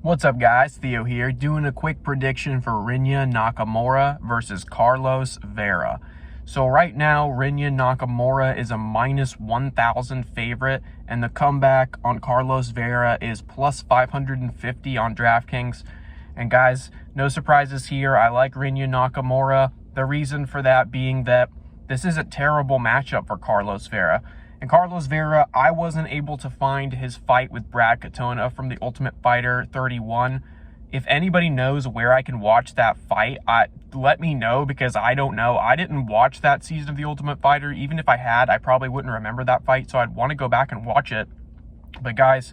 What's up, guys? Theo here, doing a quick prediction for Rinya Nakamura versus Carlos Vera. So right now, Rinya Nakamura is a minus 1,000 favorite, and the comeback on Carlos Vera is plus 550 on DraftKings. And guys, no surprises here. I like Rinya Nakamura. The reason for that being that this is a terrible matchup for Carlos Vera. And Carlos Vera, I wasn't able to find his fight with Brad Katona from The Ultimate Fighter 31. If anybody knows where I can watch that fight, let me know, because I don't know. I didn't watch that season of The Ultimate Fighter. Even if I had, I probably wouldn't remember that fight, so I'd want to go back and watch it. But guys,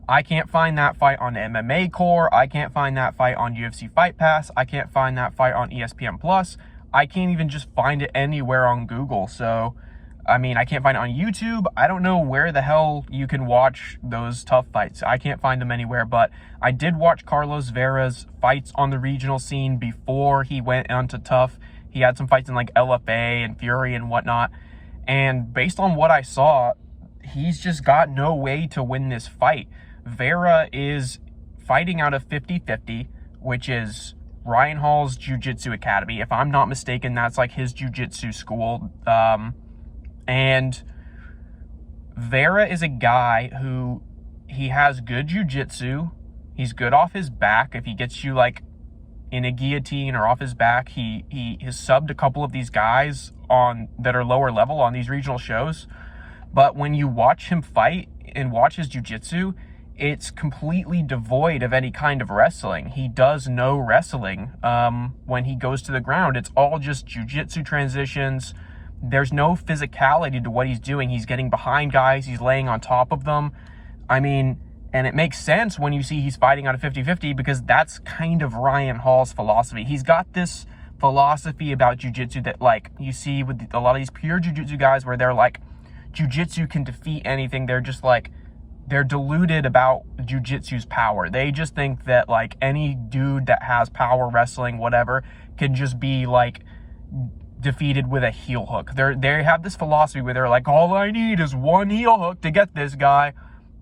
I can't find that fight on MMA Core. I can't find that fight on UFC Fight Pass. I can't find that fight on ESPN Plus. I can't even just find it anywhere on Google. So I mean, I can't find it on YouTube. I don't know where the hell you can watch those tough fights. I can't find them anywhere, but I did watch Carlos Vera's fights on the regional scene before he went onto tough. He had some fights in like LFA and Fury and whatnot. And based on what I saw, he's just got no way to win this fight. Vera is fighting out of 50-50, which is Ryan Hall's Jiu-Jitsu Academy. If I'm not mistaken, that's like his Jiu-Jitsu school. And Vera is a guy who, he has good jiu-jitsu. He's good off his back. If he gets you like in a guillotine or off his back, he has subbed a couple of these guys on that are lower level on these regional shows. But when you watch him fight and watch his jiu-jitsu, it's completely devoid of any kind of wrestling. He does no wrestling when he goes to the ground. It's all just jiu-jitsu transitions. There's no physicality to what he's doing. He's getting behind guys. He's laying on top of them. I mean, and it makes sense when you see he's fighting out of 50-50, because that's kind of Ryan Hall's philosophy. He's got this philosophy about jiu-jitsu that, like, you see with a lot of these pure jiu-jitsu guys where they're like, jiu-jitsu can defeat anything. They're just like, they're deluded about jiu-jitsu's power. They just think that, like, any dude that has power wrestling, whatever, can just be, like, defeated with a heel hook. They have this philosophy where they're like, all I need is one heel hook to get this guy.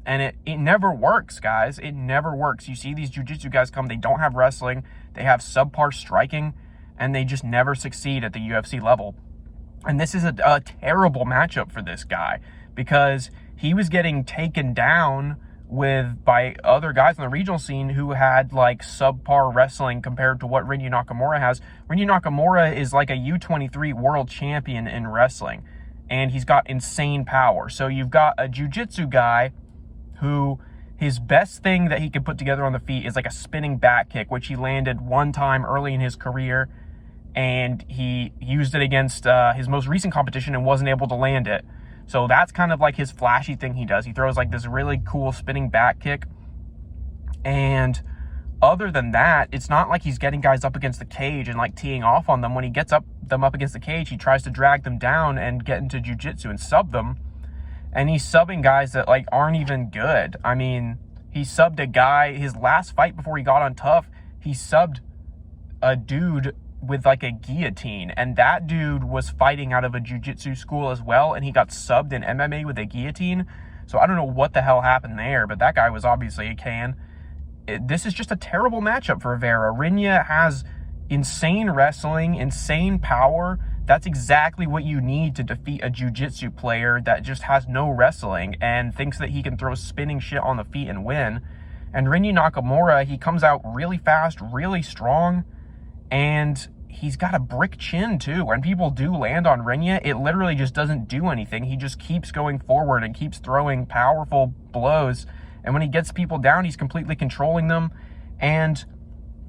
And it never works, guys. It never works. You see these jiu-jitsu guys come, they don't have wrestling, they have subpar striking, and they just never succeed at the UFC level. And this is a terrible matchup for this guy, because he was getting taken down by other guys on the regional scene who had like subpar wrestling compared to what Rinya Nakamura has. Rinya Nakamura is like a U23 world champion in wrestling, and he's got insane power. So you've got a jiu-jitsu guy who his best thing that he can put together on the feet is like a spinning back kick, which he landed one time early in his career, and he used it against his most recent competition and wasn't able to land it. So that's kind of like his flashy thing he does. He throws like this really cool spinning back kick. And other than that, it's not like he's getting guys up against the cage and like teeing off on them. When he gets them up against the cage, he tries to drag them down and get into jiu-jitsu and sub them. And he's subbing guys that like aren't even good. I mean, he subbed a guy, his last fight before he got on tough, he subbed a dude with like a guillotine, and that dude was fighting out of a jiu-jitsu school as well, and he got subbed in MMA with a guillotine. So I don't know what the hell happened there, but that guy was obviously a can. This is just a terrible matchup for Vera. Rinya has insane wrestling, insane power. That's exactly what you need to defeat a jiu-jitsu player that just has no wrestling and thinks that he can throw spinning shit on the feet and win. And Rinya Nakamura, he comes out really fast, really strong, and he's got a brick chin too. When people do land on Rinya, it literally just doesn't do anything. He just keeps going forward and keeps throwing powerful blows. And when he gets people down, he's completely controlling them. And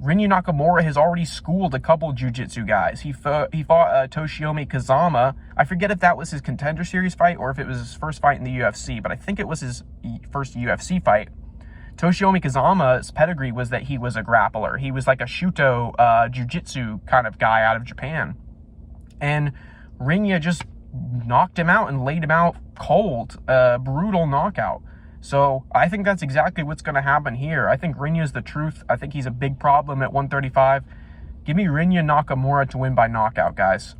Rinya Nakamura has already schooled a couple jiu-jitsu guys. He fought Toshiomi Kazama. I forget if that was his Contender Series fight or if it was his first fight in the UFC, but I think it was his first UFC fight. Toshiomi Kazama's pedigree was that he was a grappler. He was like a Shuto jiu-jitsu kind of guy out of Japan. And Rinya just knocked him out and laid him out cold. Brutal knockout. So I think that's exactly what's going to happen here. I think Rinya's the truth. I think he's a big problem at 135. Give me Rinya Nakamura to win by knockout, guys.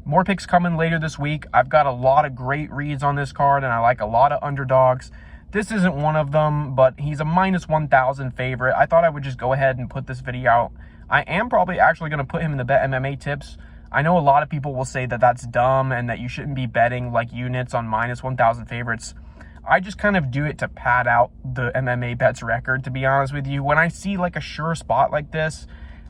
More picks coming later this week. I've got a lot of great reads on this card, and I like a lot of underdogs. This isn't one of them, but he's a minus 1,000 favorite. I thought I would just go ahead and put this video out. I am probably actually going to put him in the Bet MMA tips. I know a lot of people will say that that's dumb and that you shouldn't be betting like units on minus 1,000 favorites. I just kind of do it to pad out the MMA bets record, to be honest with you. When I see like a sure spot like this,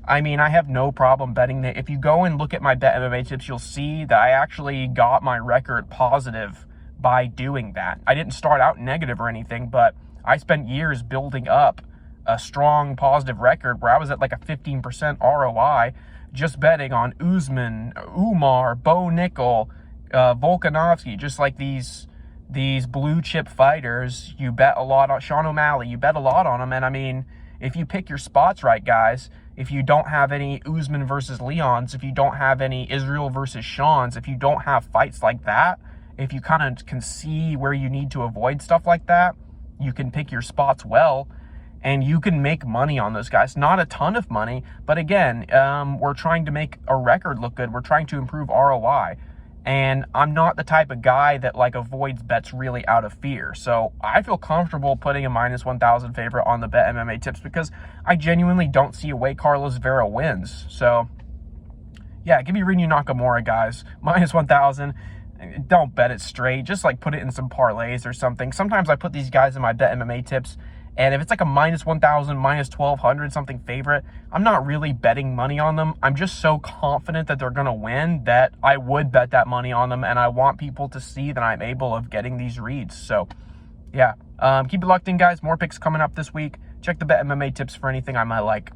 I mean, I have no problem betting that. If you go and look at my Bet MMA tips, you'll see that I actually got my record positive by doing that. I didn't start out negative or anything, but I spent years building up a strong positive record where I was at like a 15% ROI just betting on Usman, Umar, Bo Nickel, Volkanovski, just like these blue chip fighters. You bet a lot on Sean O'Malley, you bet a lot on them. And I mean, if you pick your spots right, guys, if you don't have any Usman versus Leons, if you don't have any Israel versus Sean's, if you don't have fights like that, if you kind of can see where you need to avoid stuff like that, you can pick your spots well, and you can make money on those guys. Not a ton of money, but again, we're trying to make a record look good. We're trying to improve ROI. And I'm not the type of guy that like avoids bets really out of fear. So I feel comfortable putting a minus 1,000 favorite on the Bet MMA tips because I genuinely don't see a way Carlos Vera wins. So yeah, give me Rinya Nakamura, guys. Minus 1,000. Don't bet it straight. Just like put it in some parlays or something. Sometimes I put these guys in my Bet MMA tips, and if it's like a minus 1,000, minus 1,200 something favorite, I'm not really betting money on them. I'm just so confident that they're going to win that I would bet that money on them, and I want people to see that I'm able of getting these reads. So yeah, keep it locked in, guys. More picks coming up this week. Check the Bet MMA tips for anything I might like.